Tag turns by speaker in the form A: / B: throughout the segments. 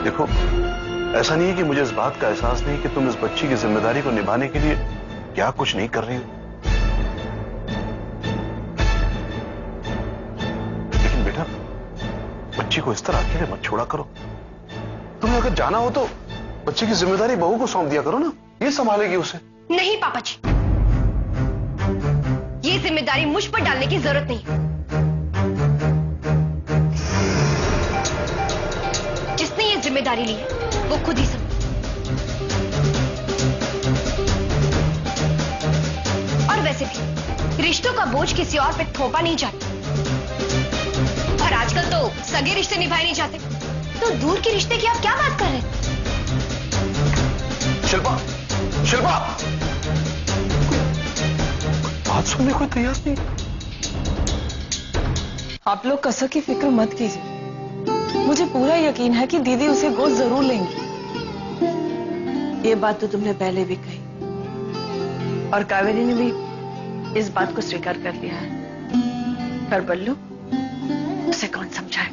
A: देखो, ऐसा नहीं है कि मुझे इस बात का एहसास नहीं कि तुम इस बच्ची की जिम्मेदारी को निभाने के लिए क्या कुछ नहीं कर रही हो, लेकिन बेटा बच्ची को इस तरह अकेले मत छोड़ा करो। तुम्हें अगर जाना हो तो बच्चे की जिम्मेदारी बहू को सौंप दिया करो ना, ये संभालेगी उसे।
B: नहीं पापा जी, ये जिम्मेदारी मुझ पर डालने की जरूरत नहीं। जिसने ये जिम्मेदारी ली है वो खुद ही समझे। और वैसे भी रिश्तों का बोझ किसी और पे थोपा नहीं जाता, और आजकल तो सगे रिश्ते निभाए नहीं जाते, तो दूर के रिश्ते की आप क्या बात कर रहे हैं?
A: शिल्पा, शिल्पा, बात सुनने को तैयार नहीं।
C: आप लोग कसक की फिक्र मत कीजिए, मुझे पूरा यकीन है कि दीदी उसे गोद जरूर लेंगी।
D: ये बात तो तुमने पहले भी कही, और कावेरी ने भी इस बात को स्वीकार कर लिया है। पर बल्लू, उसे कौन समझाए?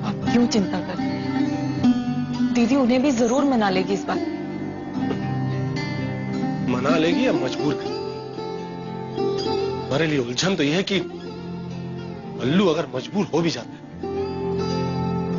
C: आप क्यों चिंता कर रहे हैं? दीदी उन्हें भी जरूर मना लेगी इस बात।
E: मना लेगी या मजबूर करेगी? हमारे लिए उलझन तो यह है कि बल्लू अगर मजबूर हो भी जाता है,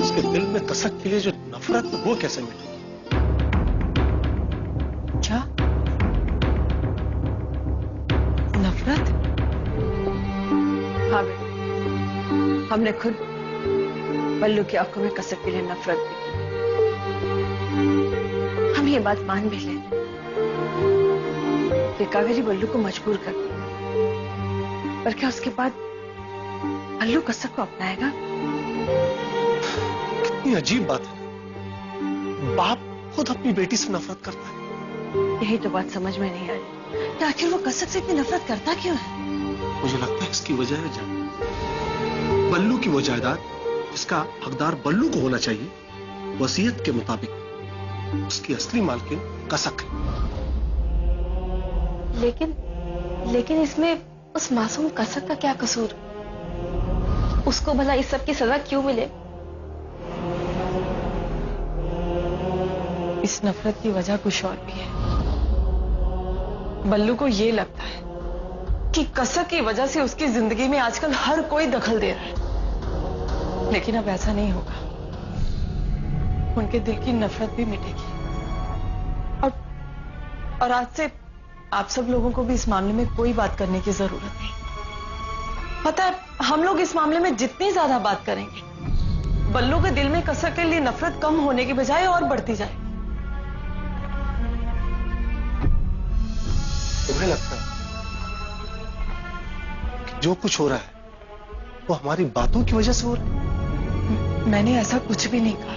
E: उसके दिल में कसक के लिए जो नफरत है वो कैसे मिटेगी?
C: क्या नफरत?
D: हाँ बेटा, हमने खुद बल्लू की आंखों में कसक के लिए नफरत भी की। हम ये बात मान भी लें कि कावेरी बल्लू को मजबूर कर दी, पर क्या उसके बाद बल्लू कसक को अपनाएगा?
E: कितनी अजीब बात है, बाप खुद अपनी बेटी से नफरत करता है।
D: यही तो बात समझ में नहीं आ रही कि आखिर वो कसक से इतनी नफरत करता क्यों है?
E: मुझे लगता है इसकी वजह है जायदाद। बल्लू की वो जायदाद जिसका हकदार बल्लू को होना चाहिए, वसीयत के मुताबिक उसकी असली मालकिन कसक है।
C: लेकिन इसमें उस मासूम कसक का क्या कसूर? उसको भला इस सब की सजा क्यों मिले? इस नफरत की वजह कुछ और भी है। बल्लू को यह लगता है कि कसक की वजह से उसकी जिंदगी में आजकल हर कोई दखल दे रहा है, लेकिन अब ऐसा नहीं होगा। उनके दिल की नफरत भी मिटेगी, और आज से आप सब लोगों को भी इस मामले में कोई बात करने की जरूरत नहीं। पता है, हम लोग इस मामले में जितनी ज्यादा बात करेंगे, बल्लू के दिल में कसक के लिए नफरत कम होने की बजाय और बढ़ती जाए।
E: तुम्हें लगता है कि जो कुछ हो रहा है वो हमारी बातों की वजह से हो रहा है?
C: मैंने ऐसा कुछ भी नहीं कहा।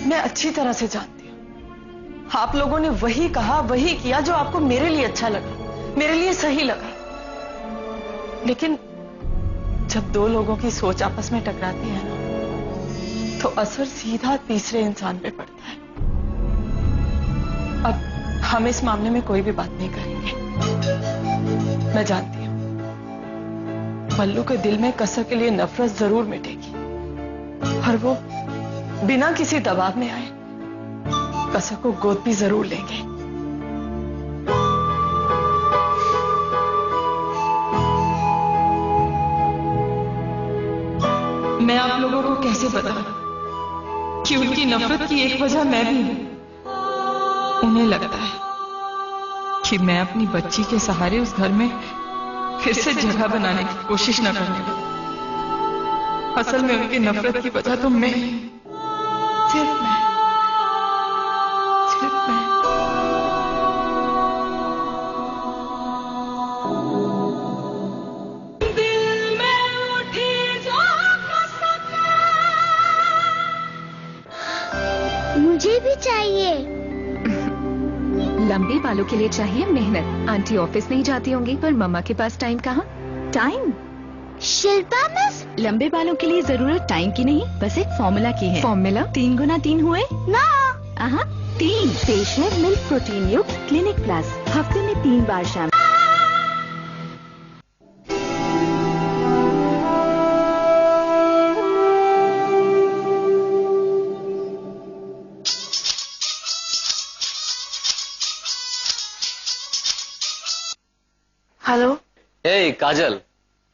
C: मैं अच्छी तरह से जानती हूं, आप लोगों ने वही कहा, वही किया जो आपको मेरे लिए अच्छा लगा, मेरे लिए सही लगा। लेकिन जब दो लोगों की सोच आपस में टकराती है ना, तो असर सीधा तीसरे इंसान पे पड़ता है। अब हम इस मामले में कोई भी बात नहीं करेंगे। मैं जानती हूं बल्लू के दिल में कसक के लिए नफरत जरूर मिटेगी, और वो बिना किसी दबाव में आए कसक को गोद भी जरूर लेंगे। मैं आप लोगों को कैसे बताऊं कि उनकी नफरत की एक वजह मैं भी हूं। उन्हें लगता है कि मैं अपनी बच्ची के सहारे उस घर में फिर से जगह बनाने की कोशिश न करने लगी। असल में उनकी नफरत की वजह तो मैं, सिर्फ मैं।
F: मुझे भी चाहिए।
G: लंबे बालों के लिए चाहिए मेहनत। आंटी ऑफिस नहीं जाती होंगी, पर मम्मा के पास टाइम कहाँ? टाइम
F: शिल्पा मिस,
G: लंबे बालों के लिए जरूरत टाइम की नहीं, बस एक फॉर्मूला की है। फॉर्मूला 3 गुना 3 हुए
F: ना
G: 3। फेशियल मिल्क प्रोटीन युक्त क्लिनिक प्लस, हफ्ते में 3 बार शाम।
H: हे काजल,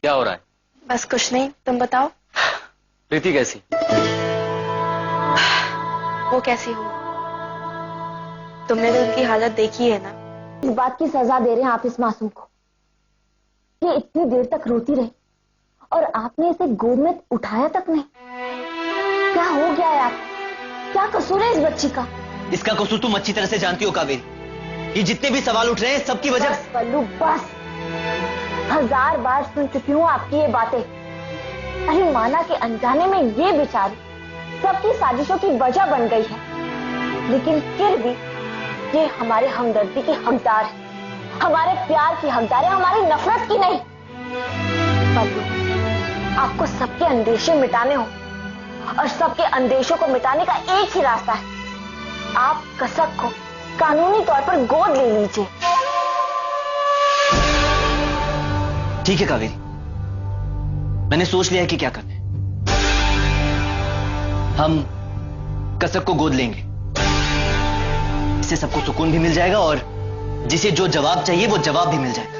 H: क्या हो रहा है?
C: बस कुछ नहीं, तुम बताओ।
H: प्रीति कैसी?
C: वो कैसी हो? तुमने तो उनकी हालत देखी है ना।
F: इस बात की सजा दे रहे हैं आप इस मासूम को। ये इतनी देर तक रोती रही और आपने इसे गोद में उठाया तक नहीं। क्या हो गया है आप? क्या कसूर है इस बच्ची का?
I: इसका कसूर तुम अच्छी तरह से जानती हो कावेरी। ये जितने भी सवाल उठ रहे हैं सबकी वजह।
F: बस पल्लू बस, 1000 बार सुन चुकी हूँ आपकी ये बातें। अरे माना के अनजाने में ये बेचारी सबकी साजिशों की वजह बन गई है, लेकिन फिर भी ये हमारे हमदर्दी की हकदार है, हमारे प्यार की हकदार है, हमारी नफरत की नहीं। पल्लू, आपको सबके अंदेशे मिटाने हो और सबके अंदेशों को मिटाने का एक ही रास्ता है। आप कसक को कानूनी तौर पर गोद ले लीजिए।
I: ठीक है कावेरी, मैंने सोच लिया है कि क्या करना है। हम कसक को गोद लेंगे, इससे सबको सुकून भी मिल जाएगा और जिसे जो जवाब चाहिए वो जवाब भी मिल जाएगा।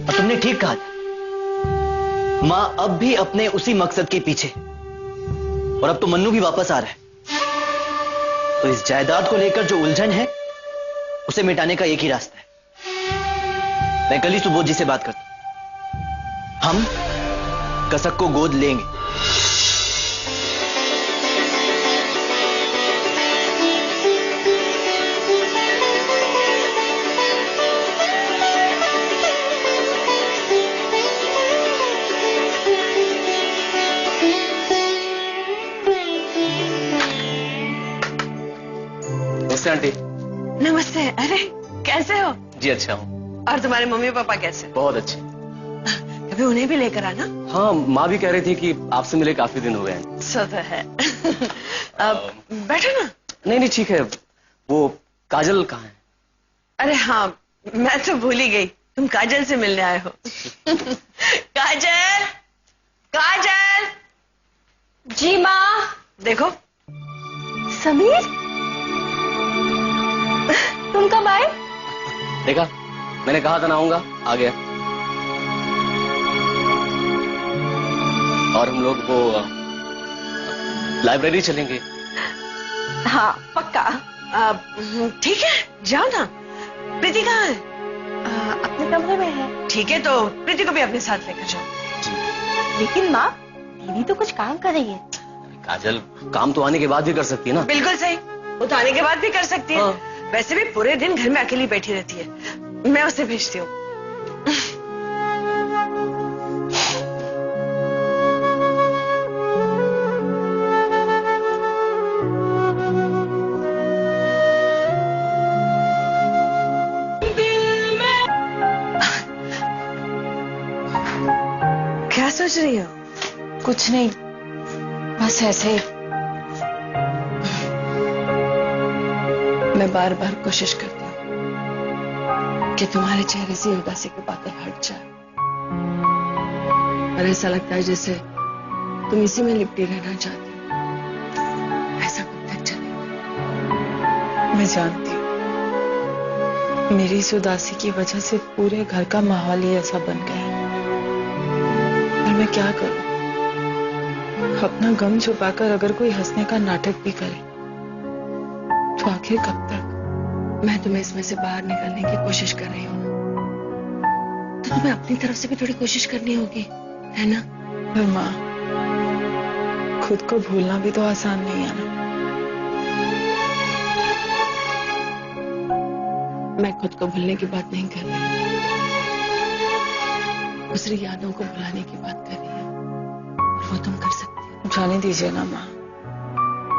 I: और तुमने ठीक कहा था, मां अब भी अपने उसी मकसद के पीछे, और अब तो मन्नू भी वापस आ रहा है। तो इस जायदाद को लेकर जो उलझन है उसे मिटाने का एक ही रास्ता है। मैं कल ही सुबोध जी से बात करता हूं, हम कसक को गोद लेंगे।
H: नमस्ते आंटी।
D: नमस्ते। अरे कैसे हो?
H: जी अच्छा हूँ।
D: और तुम्हारे मम्मी पापा कैसे?
H: बहुत अच्छे।
D: कभी उन्हें भी लेकर आना।
H: हाँ, माँ भी कह रही थी कि आपसे मिले काफी दिन हो गए हैं।
D: सो तो है। अब बैठो ना।
H: नहीं ठीक है। वो काजल कहाँ है?
D: अरे हाँ, मैं तो भूल ही गई, तुम काजल से मिलने आए हो। काजल, काजल।
B: जी माँ।
D: देखो
B: समीर, तुम कब आए?
H: देखा, मैंने कहा था ना आऊंगा, आ गया। और हम लोग वो लाइब्रेरी चलेंगे।
D: हाँ पक्का। ठीक है, जाओ ना। प्रीति कहाँ है?
F: अपने कमरे में है।
D: ठीक है, तो प्रीति को भी अपने साथ लेकर जाओ।
F: लेकिन माँ, दीदी तो कुछ काम कर रही है।
H: काजल, काम तो आने के बाद भी कर सकती है ना?
D: बिल्कुल सही, वो तो आने के बाद भी कर सकती है।
H: हाँ।
D: वैसे भी पूरे दिन घर में अकेली बैठी रहती है, मैं उसे भेजती हूँ। क्या सोच रही हो?
C: कुछ नहीं, बस ऐसे ही। मैं बार बार कोशिश करती हूँ कि तुम्हारे चेहरे से उदासी के बादल हट जाए, और ऐसा लगता है जैसे तुम इसी में लिपटी रहना चाहती हो। ऐसा कब तक चलेगा? मैं जानती हूँ मेरी इस उदासी की वजह से पूरे घर का माहौल ही ऐसा बन गया है, पर मैं क्या करूं? अपना गम छुपाकर अगर कोई हंसने का नाटक भी करे तो आखिर कब तक? मैं तुम्हें इसमें से बाहर निकालने की कोशिश कर रही हूँ, तो तुम्हें अपनी तरफ से भी थोड़ी कोशिश करनी होगी, है ना? पर माँ, खुद को भूलना भी तो आसान नहीं है ना। मैं खुद को भूलने की बात नहीं कर रही, दूसरी यादों को भुलाने की बात कर रही है। वो तुम कर सकती हो। जाने दीजिए ना माँ,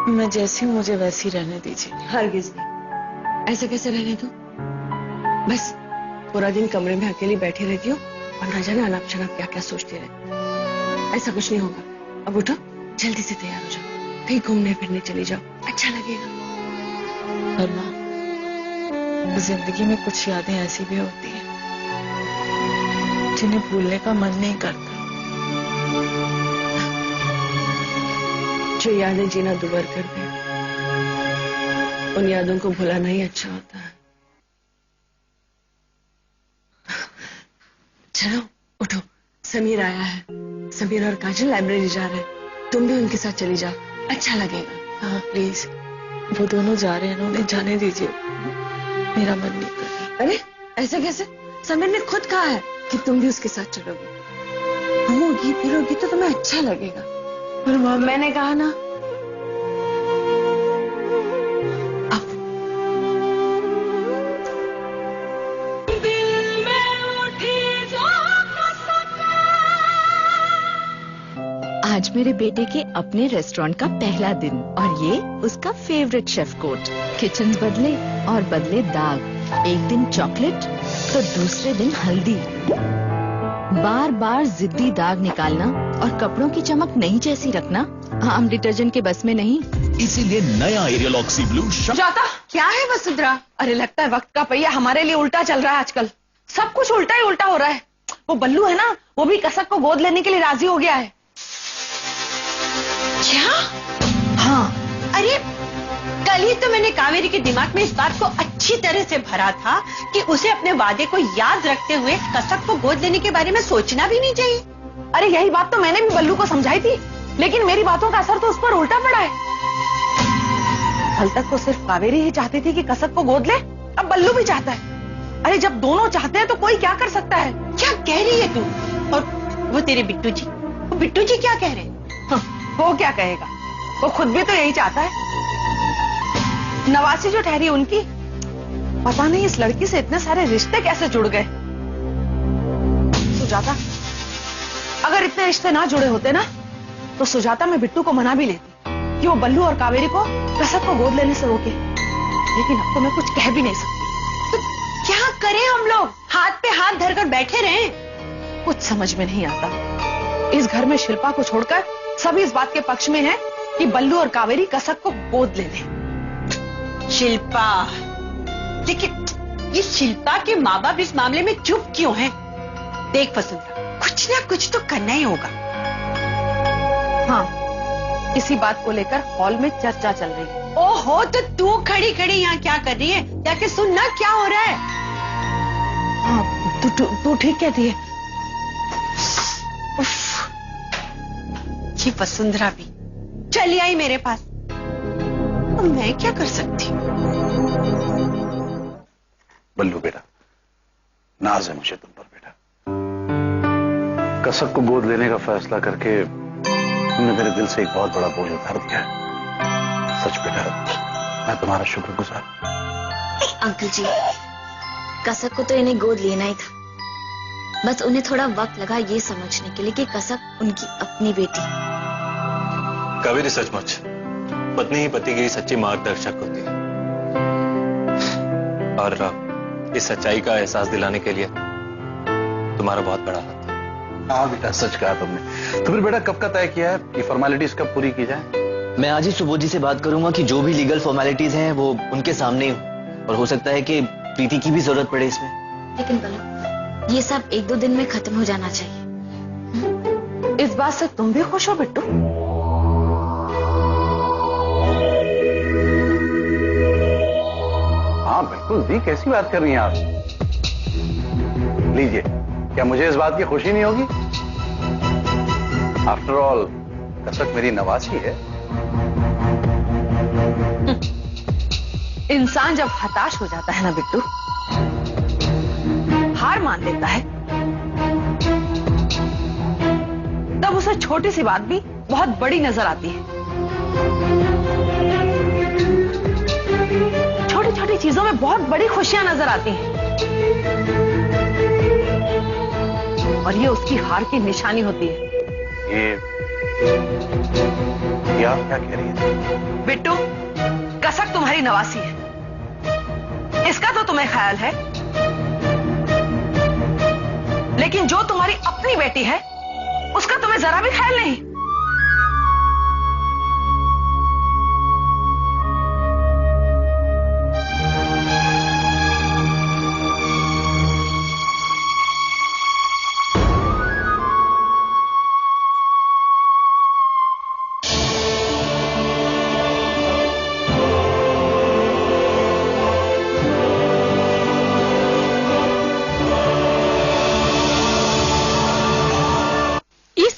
C: मैं जैसी हूँ मुझे वैसी रहने दीजिए।
D: हरगिज नहीं, ऐसे कैसे रहने दो? बस पूरा दिन कमरे में अकेली बैठी रहती हो और न जाने अनाप शनाप क्या क्या सोचती रहती। ऐसा कुछ नहीं होगा। अब उठो, जल्दी से तैयार हो जाओ, कहीं घूमने फिरने चली जाओ, अच्छा लगेगा।
C: पर माँ, जिंदगी में कुछ यादें ऐसी भी होती हैं जिन्हें भूलने का मन नहीं करता।
D: जो यादें जीना दुभर कर दे, उन यादों को भुलाना ही अच्छा होता है। अच्छा ना, उठो, समीर आया है। समीर और काजल लाइब्रेरी जा रहे हैं, तुम भी उनके साथ चली जाओ, अच्छा लगेगा। हाँ प्लीज।
C: वो दोनों जा रहे हैं ना, उन्हें जाने दीजिए, मेरा मन नहीं कर रहा।
D: अरे ऐसे कैसे? समीर ने खुद कहा है कि तुम भी उसके साथ चलोगे। घूमोगी फिरोगी तो तुम्हें अच्छा लगेगा।
C: पर माँ,
D: मैंने कहा ना, अब
G: आज मेरे बेटे के अपने रेस्टोरेंट का पहला दिन और ये उसका फेवरेट शेफ कोट। किचन बदले और बदले दाग, एक दिन चॉकलेट तो दूसरे दिन हल्दी। बार बार जिद्दी दाग निकालना और कपड़ों की चमक नई जैसी रखना आम डिटर्जेंट के बस में नहीं।
J: इसीलिए नया एरियल ऑक्सी ब्लू
D: जाता क्या है वसुंधरा? अरे लगता है वक्त का पहिया हमारे लिए उल्टा चल रहा है आजकल। सब कुछ उल्टा ही उल्टा हो रहा है। वो बल्लू है ना, वो भी कसक को गोद लेने के लिए राजी हो गया है।
B: क्या?
D: हाँ,
B: अरे कल ही तो मैंने कावेरी के दिमाग में इस बात को अच्छी तरह से भरा था कि उसे अपने वादे को याद रखते हुए कसक को गोद लेने के बारे में सोचना भी नहीं चाहिए।
D: अरे यही बात तो मैंने भी बल्लू को समझाई थी, लेकिन मेरी बातों का असर तो उस पर उल्टा पड़ा है। कल तक तो सिर्फ कावेरी ही चाहती थी कि कसक को गोद ले, अब बल्लू भी चाहता है। अरे जब दोनों चाहते हैं तो कोई क्या कर सकता है?
B: क्या कह रही है तू? और वो तेरे बिट्टू जी, वो बिट्टू जी क्या कह रहे हैं?
D: वो क्या कहेगा, वो खुद भी तो यही चाहता है। नवासी जो ठहरी उनकी, पता नहीं इस लड़की से इतने सारे रिश्ते कैसे जुड़ गए। सुजाता, अगर इतने रिश्ते ना जुड़े होते ना, तो सुजाता मैं बिट्टू को मना भी लेती कि वो बल्लू और कावेरी को कसक को गोद लेने से रोके, लेकिन अब तो मैं कुछ कह भी नहीं सकती।
B: तो क्या करें हम लोग? हाथ पे हाथ धरकर बैठे रहें?
D: कुछ समझ में नहीं आता। इस घर में शिल्पा को छोड़कर सभी इस बात के पक्ष में हैं कि बल्लू और कावेरी कसक को गोद ले लें।
B: शिल्पा, लेकिन ये शिल्पा के माँ बाप इस मामले में चुप क्यों हैं? देख वसुंधरा, कुछ ना कुछ तो करना ही होगा।
D: हाँ, इसी बात को लेकर हॉल में चर्चा चल रही है।
B: ओहो, तो तू खड़ी खड़ी यहाँ क्या कर रही है? जाके सुन ना क्या हो रहा है।
D: हाँ, तू ठीक कहती है।
B: ये वसुंधरा भी चली आई मेरे पास, तो मैं क्या कर सकती हूँ?
A: बल्लू बेटा, नाज है मुझे तुम पर बेटा। कसक को गोद लेने का फैसला करके तुमने मेरे दिल से एक बहुत बड़ा बोझ उतार दिया है। सच बेटा, मैं तुम्हारा शुक्रगुजार।
F: अंकल जी, कसक को तो इन्हें गोद लेना ही था, बस उन्हें थोड़ा वक्त लगा ये समझने के लिए कि कसक उनकी अपनी बेटी।
K: कावेरी, सचमुच पत्नी ही पति की सच्ची मार्गदर्शक होती है, और इस सच्चाई का एहसास दिलाने के लिए तुम्हारा बहुत बड़ा हाथ है।
A: हाँ बेटा, सच कहा तुमने। तो फिर बेटा कब का तय किया है? ये फॉर्मेलिटीज कब पूरी की जाए?
I: मैं आज ही सुबोध जी से बात करूंगा कि जो भी लीगल फॉर्मेलिटीज हैं वो उनके सामने ही हो, और हो सकता है कि प्रीति की भी जरूरत पड़े इसमें।
F: लेकिन बल्लू, ये सब 1-2 दिन में खत्म हो जाना चाहिए।
D: इस बात से तुम भी खुश हो बिट्टू?
A: हाँ बिल्कुल दी, कैसी बात कर रही हैं आप? लीजिए, क्या मुझे इस बात की खुशी नहीं होगी? आफ्टर ऑल कसक मेरी नवासी है।
D: इंसान जब हताश हो जाता है ना बिट्टू, हार मान लेता है, तब उसे छोटी सी बात भी बहुत बड़ी नजर आती है। छोटी छोटी चीजों में बहुत बड़ी खुशियां नजर आती हैं, और ये उसकी हार की निशानी होती है।
A: ये आप क्या कह रही हैं?
D: बिट्टू, कसक तुम्हारी नवासी है, इसका तो तुम्हें ख्याल है, लेकिन जो तुम्हारी अपनी बेटी है उसका तुम्हें जरा भी ख्याल नहीं।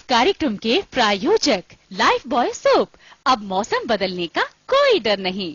L: कार्यक्रम के प्रायोजक लाइफ बॉय सोप। अब मौसम बदलने का कोई डर नहीं।